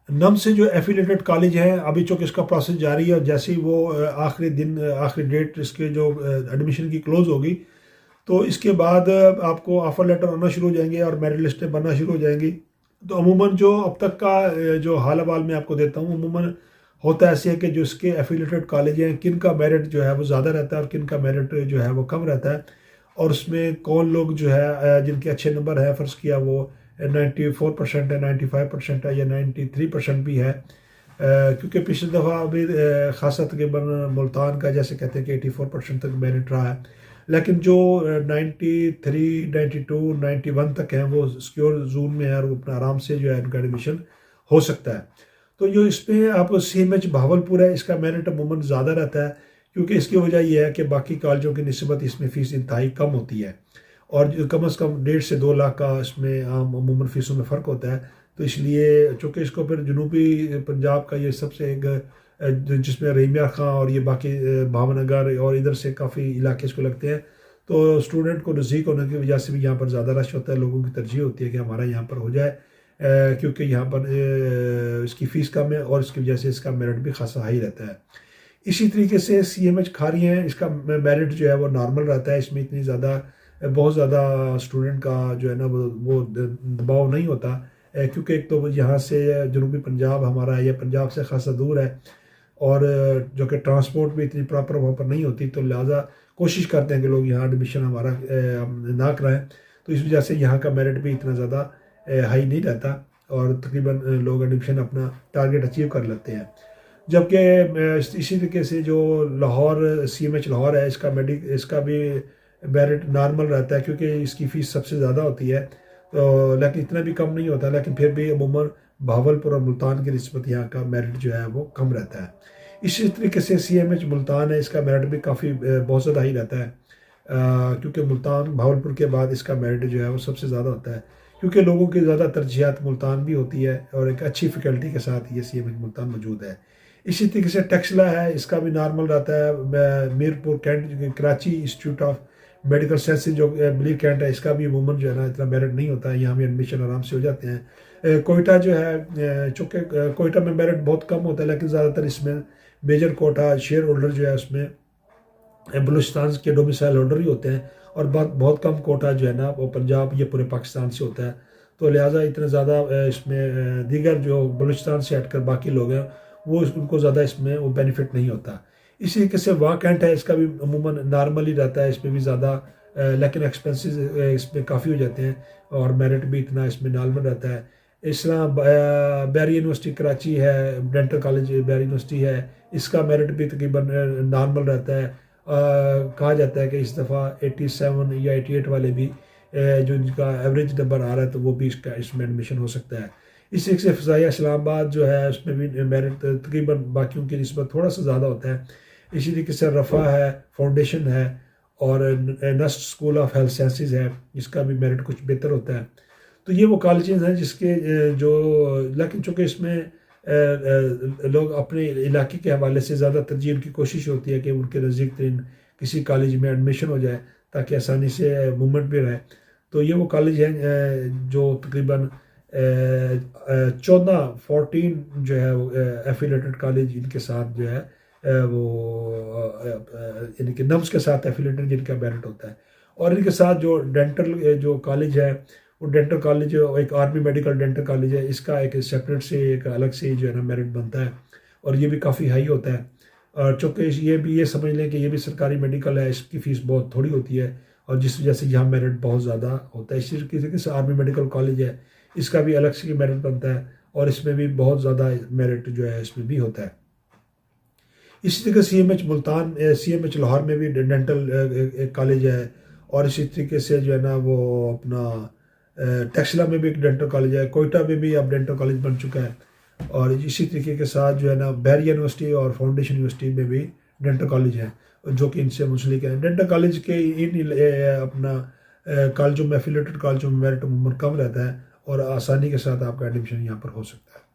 نم سے جو ایفیلیٹڈ کالج ہیں ابھی چونکہ اس کا پروسیس جاری ہے، اور جیسے ہی وہ آخری ڈیٹ اس کے جو ایڈمیشن کی کلوز ہوگی تو اس کے بعد آپ کو آفر لیٹر آنا شروع ہو جائیں گے اور میرٹ لسٹیں بننا شروع ہو جائیں گی۔ تو عموماً جو اب تک کا جو حال احوال میں آپ کو دیتا ہوں، عموماً ہوتا ایسے ہے کہ جو اس کے ایفیلیٹڈ کالج ہیں کن کا میرٹ جو ہے وہ زیادہ رہتا ہے اور کن کا میرٹ جو ہے وہ کم رہتا ہے، اور اس میں کون لوگ جو ہے جن کے اچھے نمبر ہے، فرض کیا وہ 94% ہے، 95% ہے یا 93% بھی ہے، کیونکہ پچھلی دفعہ ابھی خاصا تقریباً ملتان کا جیسے کہتے ہیں کہ 84% تک میرٹ رہا ہے، لیکن جو 93 92 91 تک ہیں وہ سیکیور زون میں ہے اور وہ اپنا آرام سے جو ہے ان کا ایڈمیشن ہو سکتا ہے۔ تو جو اس میں آپ سی ایم ایچ بہاولپور ہے، اس کا میرٹ عموماً زیادہ رہتا ہے، کیونکہ اس کی وجہ یہ ہے کہ باقی کالجوں کی نسبت اس میں فیس انتہائی کم ہوتی ہے، اور کم از کم 1.5 سے 2 لاکھ کا اس میں عموماً فیسوں میں فرق ہوتا ہے۔ تو اس لیے چونکہ اس کو پھر جنوبی پنجاب کا یہ سب سے ایک جس میں رحیمیہ خاں اور یہ باقی بھاون نگر اور ادھر سے کافی علاقے اس کو لگتے ہیں، تو اسٹوڈنٹ کو نزدیک ہونے کی وجہ سے بھی یہاں پر زیادہ رش ہوتا ہے، لوگوں کی ترجیح ہوتی ہے کہ ہمارا یہاں پر ہو جائے، کیونکہ یہاں پر اس کی فیس کم ہے اور اس کی وجہ سے اس کا میرٹ بھی خاصا ہائی رہتا ہے۔ اسی طریقے سے سی ایم ایچ کھاری ہیں، اس کا میرٹ جو ہے وہ نارمل رہتا ہے، اس میں اتنی زیادہ بہت زیادہ اسٹوڈنٹ کا جو ہے نا وہ دباؤ نہیں ہوتا، کیونکہ ایک تو یہاں سے جنوبی پنجاب ہمارا ہے، یہ پنجاب سے خاصا دور ہے، اور جو کہ ٹرانسپورٹ بھی اتنی پراپر وہاں پر نہیں ہوتی، تو لہٰذا کوشش کرتے ہیں کہ لوگ یہاں ایڈمیشن ہمارا نہ کرائیں، تو اس وجہ سے یہاں کا میرٹ بھی اتنا زیادہ ہائی نہیں رہتا، اور تقریباً لوگ ایڈمیشن اپنا ٹارگیٹ اچیو کر لیتے ہیں۔ جبکہ اسی طریقے سے جو Lahore C M H Lahore ہے، اس کا بھی میرٹ نارمل رہتا ہے، کیونکہ اس کی فیس سب سے زیادہ ہوتی ہے، تو لیکن اتنا بھی کم نہیں ہوتا، لیکن پھر بھی عموماً بہاولپور اور ملتان کی نسبت یہاں کا میرٹ جو ہے وہ کم رہتا ہے۔ اسی طریقے سے سی ایم ایچ ملتان ہے، اس کا میرٹ بھی کافی بہت زیادہ ہی رہتا ہے، کیونکہ ملتان بہاولپور کے بعد اس کا میرٹ جو ہے وہ سب سے زیادہ ہوتا ہے، کیونکہ لوگوں کی زیادہ ترجیحات ملتان بھی ہوتی ہے، اور ایک اچھی فیکلٹی کے ساتھ یہ سی ایم ایچ ملتان موجود ہے۔ اسی طریقے سے ٹیکسلا ہے، اس کا بھی نارمل رہتا ہے۔ Mirpur cantt Karachi institute of medical sciences جو بلیو کینٹ ہے، اس کا بھی عموماً جو ہے نا اتنا میرٹ نہیں ہوتا ہے، یہاں بھی ایڈمیشن آرام سے ہو جاتے ہیں۔ کوئٹہ جو ہے، چونکہ کوئٹہ میں میرٹ بہت کم ہوتا ہے، لیکن زیادہ تر اس میں میجر کوٹا شیئر ہولڈر جو ہے اس میں بلوچستان کے ڈومیسائل ہولڈر ہی ہوتے ہیں، اور بہت کم کوٹا جو ہے نا وہ پنجاب یا پورے پاکستان سے ہوتا ہے، تو لہٰذا اتنا زیادہ اس میں دیگر جو بلوچستان سے ہٹ کر باقی لوگ ہیں وہ ان کو زیادہ اس میں وہ بینیفٹ نہیں ہوتا۔ اسی طریقے سے واکینٹ ہے، اس کا بھی عموماً نارمل ہی رہتا ہے، اس میں بھی زیادہ لیکن ایکسپینسز اس میں کافی ہو جاتے ہیں، اور میرٹ بھی اتنا اس میں نارمل رہتا ہے۔ اس طرح بیری یونیورسٹی کراچی ہے، ڈینٹل کالج بیری یونیورسٹی ہے، اس کا میرٹ بھی تقریباً نارمل رہتا ہے۔ کہا جاتا ہے کہ اس دفعہ 87 یا 88 والے بھی جو ان کا ایوریج نمبر آ رہا ہے تو وہ بھی اس میں ایڈمیشن ہو سکتا ہے۔ اسی طریقے سے فضائیہ اسلام آباد جو ہے اس میں بھی میرٹ تقریباً باقیوں کی نسبت تھوڑا سا زیادہ ہوتا ہے۔ اسی طریقے سے رفا ہے، فاؤنڈیشن ہے، اور نسٹ اسکول آف ہیلتھ سائنسز ہے، اس کا بھی میرٹ کچھ بہتر ہوتا ہے۔ تو یہ وہ کالجز ہیں جس کے جو لیکن چونکہ اس میں لوگ اپنے علاقے کے حوالے سے زیادہ ترجیح ان کی کوشش ہوتی ہے کہ ان کے نزدیک ترین کسی کالج میں ایڈمیشن ہو جائے تاکہ آسانی سے موومنٹ بھی رہے۔ تو یہ وہ کالج ہیں جو تقریباً 14 جو ہے وہ ایفیلیٹڈ کالج ان کے ساتھ جو ہے وہ یعنی کہ نمس کے ساتھ ایفیلیٹڈ جن کا میرٹ ہوتا ہے، اور ان کے ساتھ جو ڈینٹل جو کالج ہے وہ ڈینٹل کالج ایک آرمی میڈیکل ڈینٹل کالج ہے، اس کا ایک سیپریٹ سے ایک الگ سے جو ہے نا میرٹ بنتا ہے، اور یہ بھی کافی ہائی ہوتا ہے، اور چونکہ یہ سمجھ لیں کہ یہ بھی سرکاری میڈیکل ہے، اس کی فیس بہت تھوڑی ہوتی ہے، اور جس وجہ سے یہاں میرٹ بہت زیادہ ہوتا ہے۔ اسی طریقے سے آرمی میڈیکل کالج ہے، اس کا بھی الگ سے میرٹ بنتا ہے، اور اس میں بھی بہت زیادہ میرٹ جو ہے اس میں بھی ہوتا ہے۔ اسی طریقے سی ایم ایچ لاہور میں بھی ڈینٹل ایک کالج ہے، اور اسی طریقے سے جو ہے نا وہ اپنا ٹیکسلا میں بھی ایک ڈینٹل کالج ہے، کوئٹہ میں بھی اب ڈینٹل کالج بن چکا ہے، اور اسی طریقے کے ساتھ جو ہے نا بیری یونیورسٹی اور فاؤنڈیشن یونیورسٹی میں بھی ڈینٹل کالج ہیں جو کہ ان سے منسلک ہیں۔ ڈینٹل کالج کے اپنا کالجوں میں ایفیلیٹڈ کالجوں میں میرٹ عموماً کم رہتا ہے، اور آسانی کے ساتھ آپ کا ایڈمیشن یہاں پر ہو سکتا ہے۔